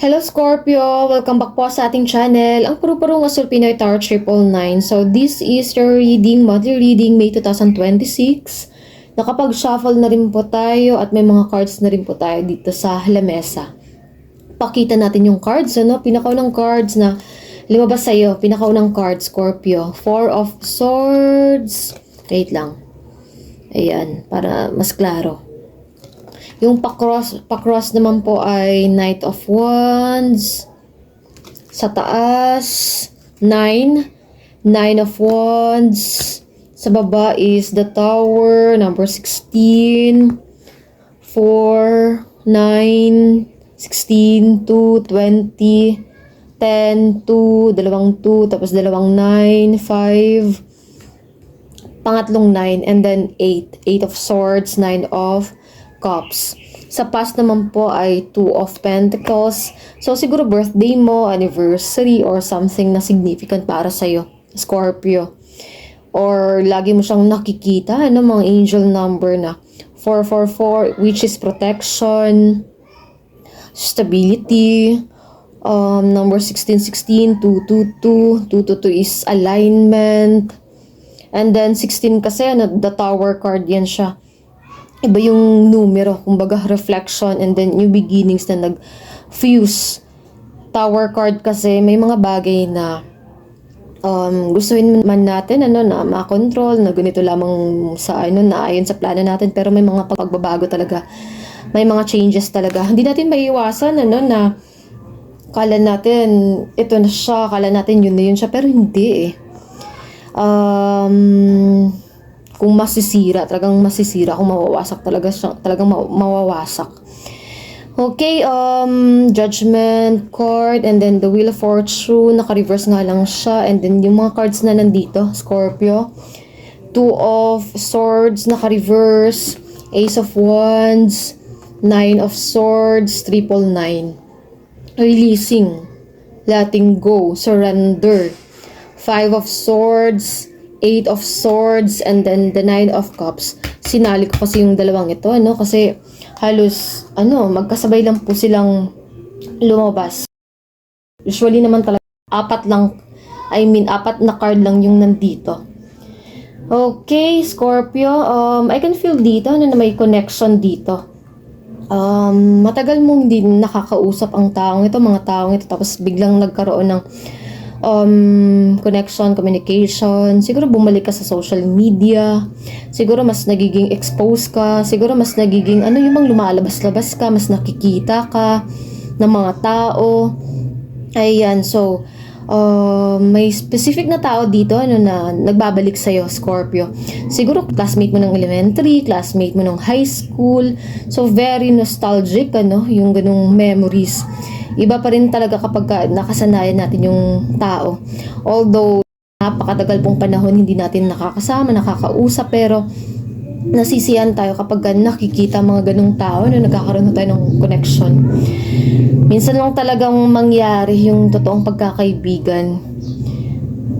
Hello Scorpio! Welcome back po sa ating channel, ang puro-purong Asul Pinoy Tarot 999. So this is your reading, monthly reading, May 2026. Nakapag-shuffle na rin po tayo at may mga cards na rin po tayo dito sa lamesa. Pakita natin yung cards, ano? Pinakaunang cards na lumabas sa'yo. Pinakaunang card, Scorpio. Four of Swords. Wait lang. Ayan, para mas klaro. Yung pa-cross naman po ay Knight of Wands. Sa taas, 9. 9 of Wands. Sa baba is the Tower, number 16. 4, 9, 16, 2, 20, 10, 2, dalawang 2, tapos dalawang 9, 5. Pangatlong 9, and then 8. 8 of Swords, 9 of Cups. Sa past naman po ay 2 of Pentacles. So, siguro birthday mo, anniversary, or something na significant para sa'yo, Scorpio. Or lagi mo siyang nakikita, mga angel number na 444, which is protection, stability, number 1616, 222, 222 is alignment, and then 16 kasi, the Tower card yan siya. Iba yung numero, kumbaga reflection, and then new beginnings na nag-fuse. Tower card kasi may mga bagay na gustuin man natin na makontrol, na ganito lamang sa na ayon sa plano natin, pero may mga pagbabago talaga. May mga changes talaga. Hindi natin maiiwasan na kala natin ito na siya, kala natin yun na yun siya, pero hindi eh. Kung masisira, talagang masisira, kung mawawasak talaga siya, talagang mawawasak. Okay, Judgment card, and then the Wheel of Fortune, naka-reverse nga lang siya, and then yung mga cards na nandito, Scorpio, 2 of Swords, naka-reverse, Ace of Wands, 9 of Swords, 999, releasing, letting go, surrender, 5 of Swords, 8 of Swords, and then the 9 of Cups. Sinali ko kasi yung dalawang ito, kasi halos, magkasabay lang po silang lumabas. Usually naman talaga, apat na card lang yung nandito. Okay, Scorpio, I can feel dito, na may connection dito. Matagal mong hindi nakakausap ang mga taong ito, tapos biglang nagkaroon ng connection, communication. Siguro bumalik ka sa social media. Siguro mas nagiging exposed ka. Siguro mas nagiging yung bang lumalabas-labas ka, mas nakikita ka ng mga tao. Ayan, so may specific na tao dito na nagbabalik sa'yo, Scorpio. Siguro classmate mo ng elementary, classmate mo ng high school. So very nostalgic, yung ganung memories. Iba pa rin talaga kapag nakasanayan natin yung tao. Although, napakatagal pong panahon hindi natin nakakasama, nakakausap, pero nasisiyan tayo kapag nakikita mga ganung tao na nagkakaroon tayo ng connection. Minsan lang talagang mangyari yung totoong pagkakaibigan.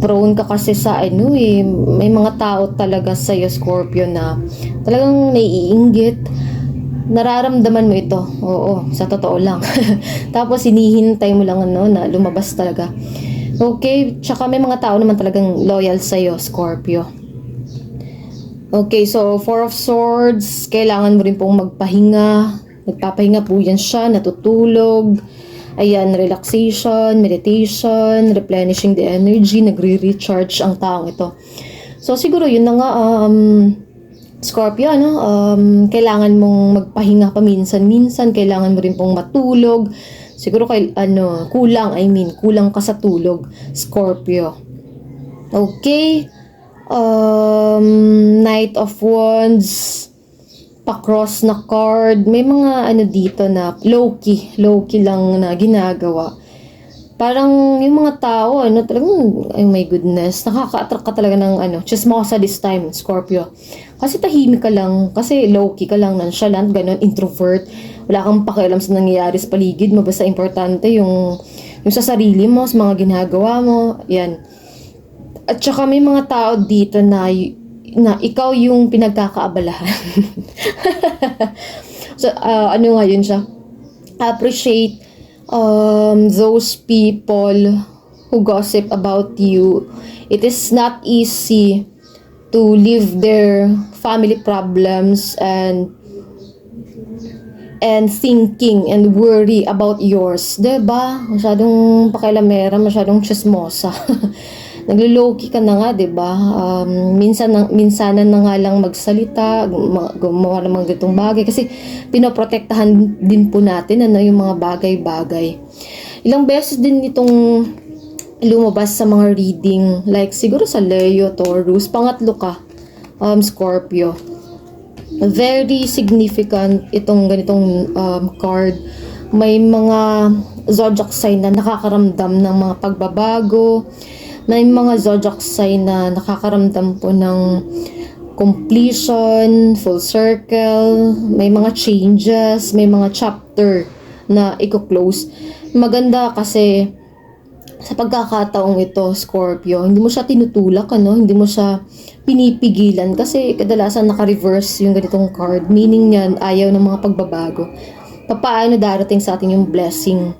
Prone ka kasi sa may mga tao talaga sa'yo, Scorpio, na talagang naiinggit. Nararamdaman mo ito. Oo, sa totoo lang. Tapos hinihintay mo lang na lumabas talaga. Okay, tsaka may mga tao naman talagang loyal sa'yo, Scorpio. Okay, so 4 of Swords, kailangan mo rin pong magpahinga. Nagpapahinga po yan siya, natutulog. Ayan, relaxation, meditation, replenishing the energy, nagre-recharge ang taong ito. So siguro yun na nga, Scorpio, kailangan mong magpahinga paminsan-minsan, kailangan mo rin pong matulog. Siguro kulang ka sa tulog, Scorpio. Okay. Knight of Wands, pa-cross na card. May mga dito na low-key lang na ginagawa. Parang yung mga tao, talagang, oh my goodness, nakaka-attract ka talaga ng, chismosa this time, Scorpio. Kasi tahimik ka lang, kasi low-key ka lang, nonchalant, ganun, introvert. Wala kang pakialam sa nangyayari sa paligid mo, basta importante yung sa sarili mo, sa mga ginagawa mo, yan. At saka may mga tao dito na ikaw yung pinagkakaabalahan. So, ano nga yun siya? Appreciate those people who gossip about you, it is not easy to leave their family problems and thinking and worry about yours. 'Di ba? Masyadong pakialamera, masyadong chismosa. Naglo-low-key ka na nga, 'di ba? Minsanan na nga lang magsalita, gumawa ng mga ganitong bagay kasi pinoprotektahan din po natin yung mga bagay-bagay. Ilang beses din itong lumabas sa mga reading, like siguro sa Leo, Taurus, pangatlo ka, Scorpio. Very significant itong ganitong card. May mga zodiac sign na nakakaramdam ng mga pagbabago. May mga zodiac sign na nakakaramdam po ng completion, full circle, may mga changes, may mga chapter na i-close. Maganda kasi sa pagkakataong ito, Scorpio, hindi mo siya tinutulak, hindi mo siya pinipigilan kasi kadalasan naka-reverse yung ganitong card. Meaning niyan, ayaw ng mga pagbabago. Paano darating sa atin yung blessing?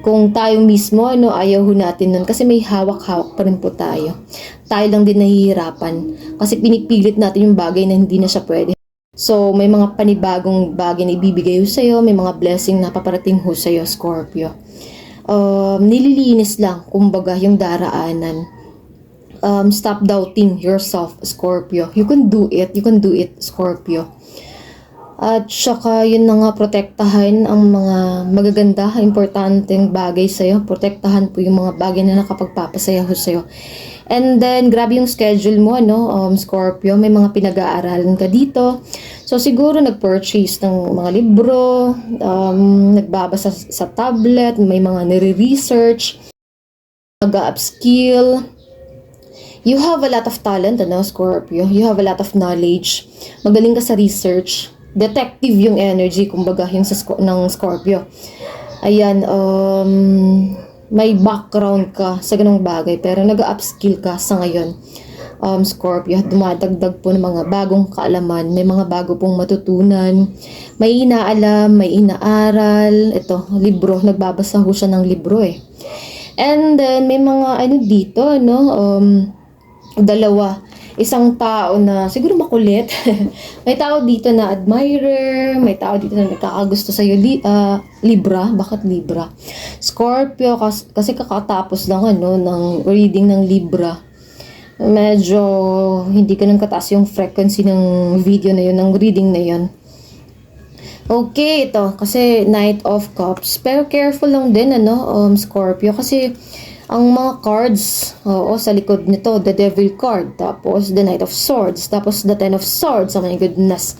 Kung tayo mismo, ayaw ho natin nun kasi may hawak-hawak pa rin po tayo. Tayo lang din nahihirapan kasi pinipilit natin yung bagay na hindi na siya pwede. So, may mga panibagong bagay na ibibigay ho sa'yo, may mga blessing na paparating ho sa'yo, Scorpio. Nililinis lang, kumbaga, yung daraanan. Stop doubting yourself, Scorpio. You can do it, Scorpio. At saka yun na nga, protektahan ang mga magaganda, importanteng bagay sa'yo. Protektahan po yung mga bagay na nakapagpapasaya ho sa'yo. And then, grabe yung schedule mo, Scorpio. May mga pinag-aaralan ka dito. So, siguro nag-purchase ng mga libro, nagbabasa sa tablet, may mga nire-research, nag-upskill. You have a lot of talent, Scorpio. You have a lot of knowledge. Magaling ka sa research. Detective yung energy, kumbaga, yung ng Scorpio. Ayan, may background ka sa ganung bagay, pero nag-upskill ka sa ngayon. Scorpio, dumadagdag po ng mga bagong kaalaman, may mga bago pong matutunan, may inaalam, may inaaral. Ito, libro, nagbabasa ho siya ng libro eh. And then, may mga dito, dalawa. Isang tao na siguro makulit. May tao dito na admirer, may tao dito na nagkakagusto sa'yo. Libra, bakit Libra? Scorpio, kasi kakatapos lang ng reading ng Libra. Medyo hindi ka nang kataas yung frequency ng video na yun, ng reading na yun. Okay, ito, kasi Knight of Cups. Pero careful lang din, Scorpio, kasi ang mga cards, sa likod nito, the Devil card, tapos the Knight of Swords, tapos the Ten of Swords. Oh my goodness.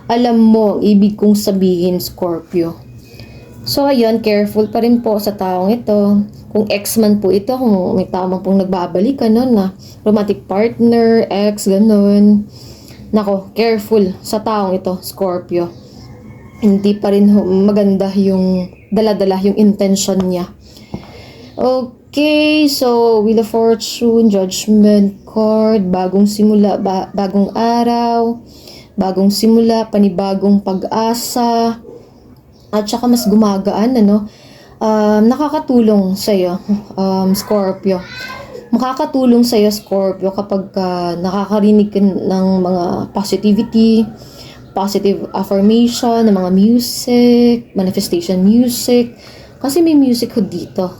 Alam mo, ibig kong sabihin, Scorpio. So, ayun, careful pa rin po sa taong ito. Kung ex man po ito, kung may tama pong nagbabalik, na romantic partner, ex, ganun. Nako, careful sa taong ito, Scorpio. Hindi pa rin maganda yung dala-dala yung intention niya. Okay, so Wheel of Fortune, Judgment card, bagong simula, bagong araw, bagong simula, panibagong pag-asa, at saka mas gumagaan, nakakatulong sa'yo, Scorpio. Makakatulong sa'yo, Scorpio, kapag nakakarinig ka ng mga positivity, positive affirmation, ng mga music, manifestation music, kasi may music ho dito.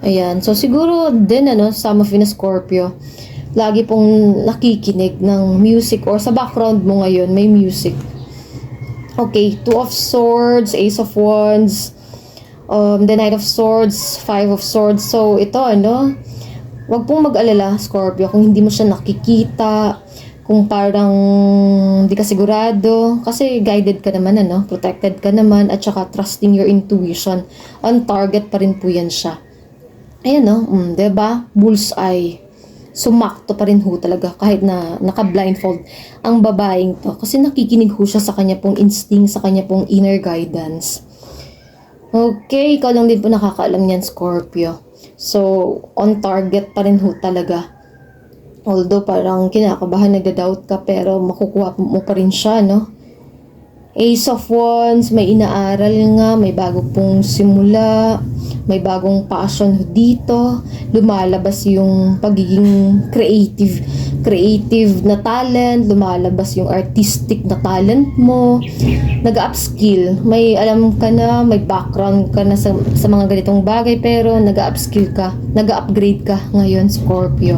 Ayan, so siguro din, some of you na Scorpio, lagi pong nakikinig ng music or sa background mo ngayon, may music. Okay, Two of Swords, Ace of Wands, the Knight of Swords, Five of Swords. So, ito, wag pong mag-alala, Scorpio, kung hindi mo siya nakikita, kung parang di ka sigurado, kasi guided ka naman, protected ka naman, at saka trusting your intuition. On target pa rin po yan siya. Ayan, diba? Bullseye. Sumakto pa rin ho talaga kahit na naka-blindfold ang babaeng to. Kasi nakikinig ho siya sa kanya pong instinct, sa kanya pong inner guidance. Okay, ikaw lang din po nakakaalam niyan, Scorpio. So, on target pa rin ho talaga. Although parang kinakabahan, nagda-doubt ka, pero makukuha mo pa rin siya, Ace of Wands, may inaaral nga, may bago pong simula, may bagong passion dito, lumalabas yung pagiging creative na talent, lumalabas yung artistic na talent mo, nag-upskill, may alam ka na, may background ka na sa mga ganitong bagay, pero nag-upskill ka, nag-upgrade ka ngayon, Scorpio.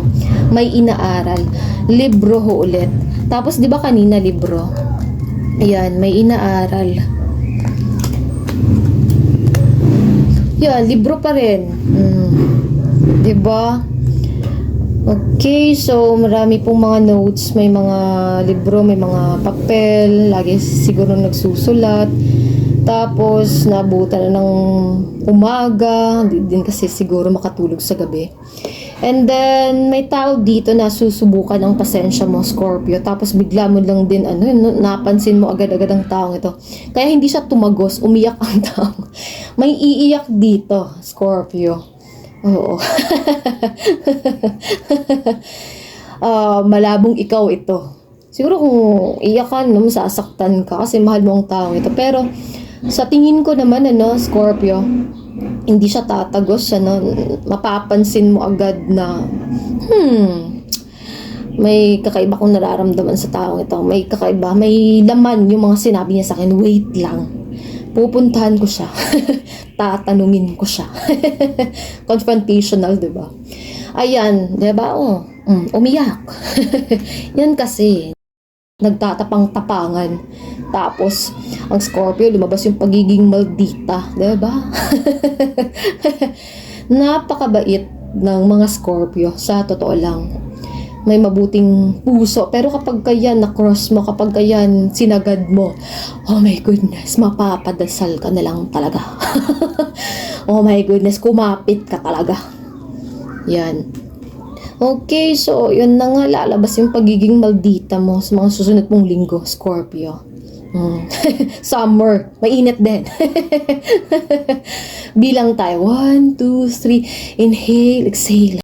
May inaaral, libro ho ulit. Tapos, di ba kanina libro? Ayan, may inaaral. Yan, libro pa rin. Diba? Okay, so marami pong mga notes, may mga libro, may mga papel, lagi siguro nagsusulat. Tapos, nabutan na ng umaga, hindi din kasi siguro makatulog sa gabi. And then, may tao dito na susubukan ang pasensya mo, Scorpio. Tapos, bigla mo lang din, napansin mo agad-agad ang taong ito. Kaya hindi siya tumagos, umiyak ang tao. May iiyak dito, Scorpio. Oo. Malabong ikaw ito. Siguro kung iyakan, masasaktan ka kasi mahal mo ang taong ito. Pero, sa tingin ko naman, Scorpio, hindi siya tatagos, mapapansin mo agad na, may kakaiba kong nararamdaman sa taong ito. May kakaiba, may laman yung mga sinabi niya sa akin. Wait lang. Pupuntahan ko siya. Tatanungin ko siya. Confrontational, diba? Ayan, diba? Umiyak. Yan kasi. Nagtatapang-tapangan. Tapos, ang Scorpio, lumabas yung pagiging maldita. Diba? Napakabait ng mga Scorpio. Sa totoo lang. May mabuting puso. Pero kapag kayan na-cross mo, kapag kayan sinagad mo, oh my goodness, mapapadasal ka na lang talaga. Oh my goodness, kumapit ka talaga. Yan. Okay, so yun na nga, lalabas yung pagiging maldita mo sa mga susunod mong linggo, Scorpio. Summer, mainit din. Bilang tayo, 1, 2, 3, inhale, exhale.